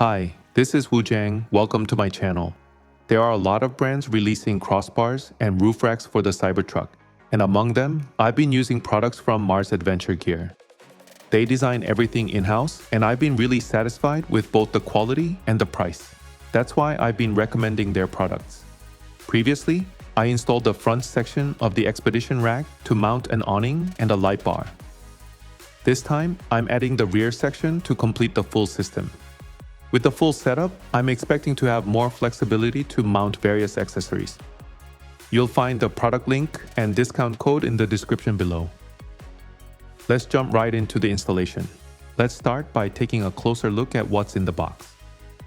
Hi, this is Wu Jiang. Welcome to my channel. There are a lot of brands releasing crossbars and roof racks for the Cybertruck, and among them, I've been using products from Mars Adventure Gear. They design everything in-house, and I've been really satisfied with both the quality and the price. That's why I've been recommending their products. Previously, I installed the front section of the Expedition rack to mount an awning and a light bar. This time, I'm adding the rear section to complete the full system. With the full setup, I'm expecting to have more flexibility to mount various accessories. You'll find the product link and discount code in the description below. Let's jump right into the installation. Let's start by taking a closer look at what's in the box.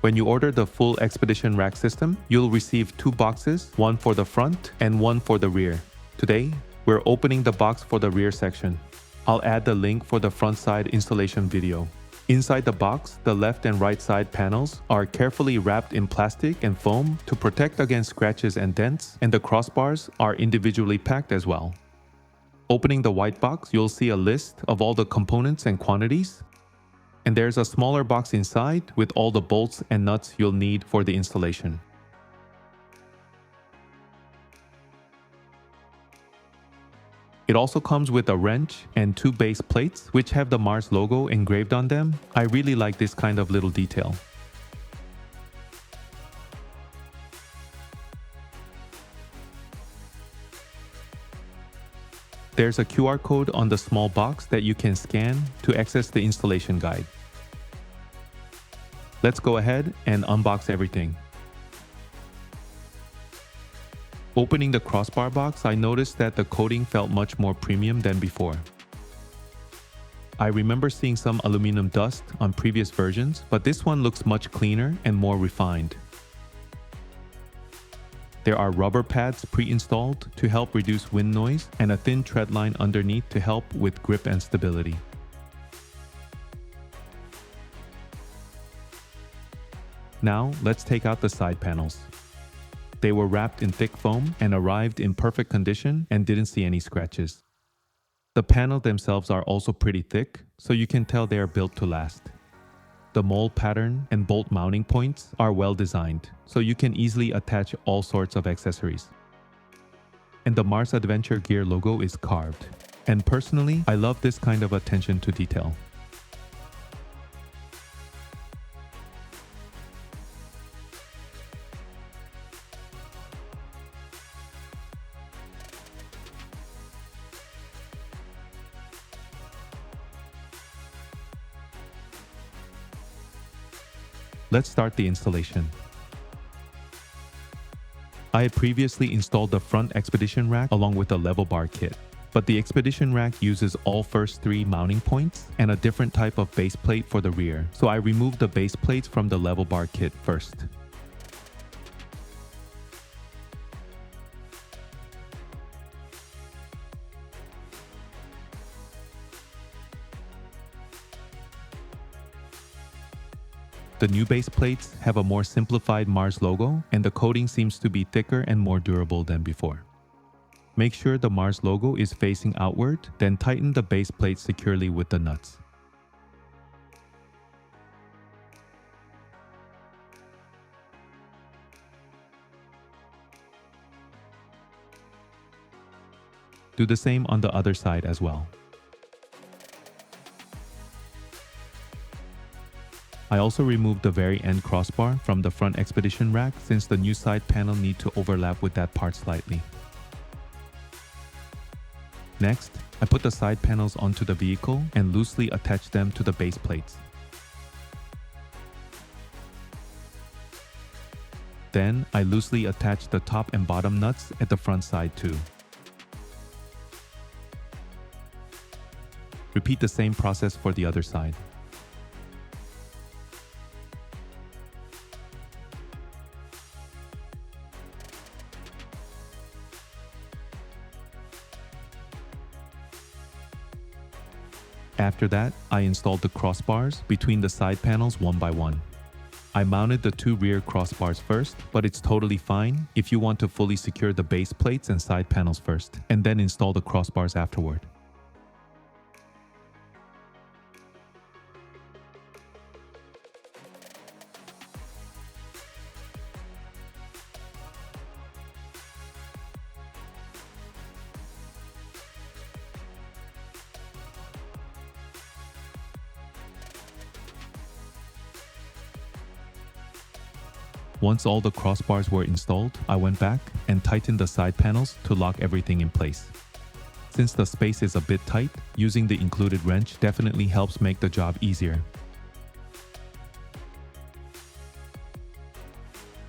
When you order the full Expedition rack system, you'll receive two boxes, one for the front and one for the rear. Today, we're opening the box for the rear section. I'll add the link for the front side installation video. Inside the box, the left and right side panels are carefully wrapped in plastic and foam to protect against scratches and dents, and the crossbars are individually packed as well. Opening the white box, you'll see a list of all the components and quantities. And there's a smaller box inside with all the bolts and nuts you'll need for the installation. It also comes with a wrench and two base plates which have the Mars logo engraved on them. I really like this kind of little detail. There's a QR code on the small box that you can scan to access the installation guide. Let's go ahead and unbox everything. Opening the crossbar box, I noticed that the coating felt much more premium than before. I remember seeing some aluminum dust on previous versions, but this one looks much cleaner and more refined. There are rubber pads pre-installed to help reduce wind noise and a thin tread line underneath to help with grip and stability. Now, let's take out the side panels. They were wrapped in thick foam and arrived in perfect condition and didn't see any scratches. The panels themselves are also pretty thick, so you can tell they are built to last. The mold pattern and bolt mounting points are well designed, so you can easily attach all sorts of accessories. And the Mars Adventure Gear logo is carved. And personally, I love this kind of attention to detail. Let's start the installation. I had previously installed the front Expedition rack along with the level bar kit, but the Expedition rack uses all first three mounting points and a different type of base plate for the rear, so I removed the base plates from the level bar kit first. The new base plates have a more simplified Mars logo, and the coating seems to be thicker and more durable than before. Make sure the Mars logo is facing outward, then tighten the base plate securely with the nuts. Do the same on the other side as well. I also removed the very end crossbar from the front Expedition rack since the new side panel need to overlap with that part slightly. Next, I put the side panels onto the vehicle and loosely attach them to the base plates. Then, I loosely attach the top and bottom nuts at the front side too. Repeat the same process for the other side. After that, I installed the crossbars between the side panels one by one. I mounted the two rear crossbars first, but it's totally fine if you want to fully secure the base plates and side panels first, and then install the crossbars afterward. Once all the crossbars were installed, I went back and tightened the side panels to lock everything in place. Since the space is a bit tight, using the included wrench definitely helps make the job easier.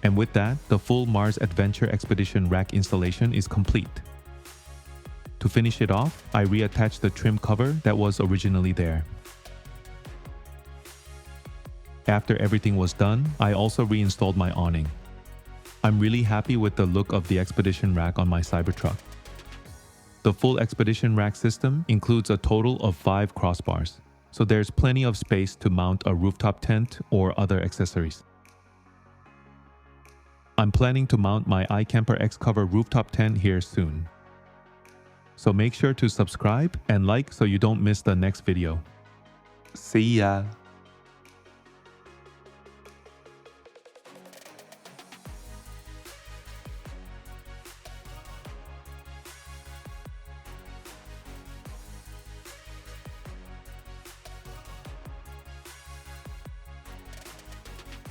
And with that, the full Mars Adventure Expedition rack installation is complete. To finish it off, I reattached the trim cover that was originally there. After everything was done, I also reinstalled my awning. I'm really happy with the look of the Expedition rack on my Cybertruck. The full Expedition rack system includes a total of 5 crossbars, so there's plenty of space to mount a rooftop tent or other accessories. I'm planning to mount my iCamper X-Cover rooftop tent here soon. So make sure to subscribe and like so you don't miss the next video. See ya!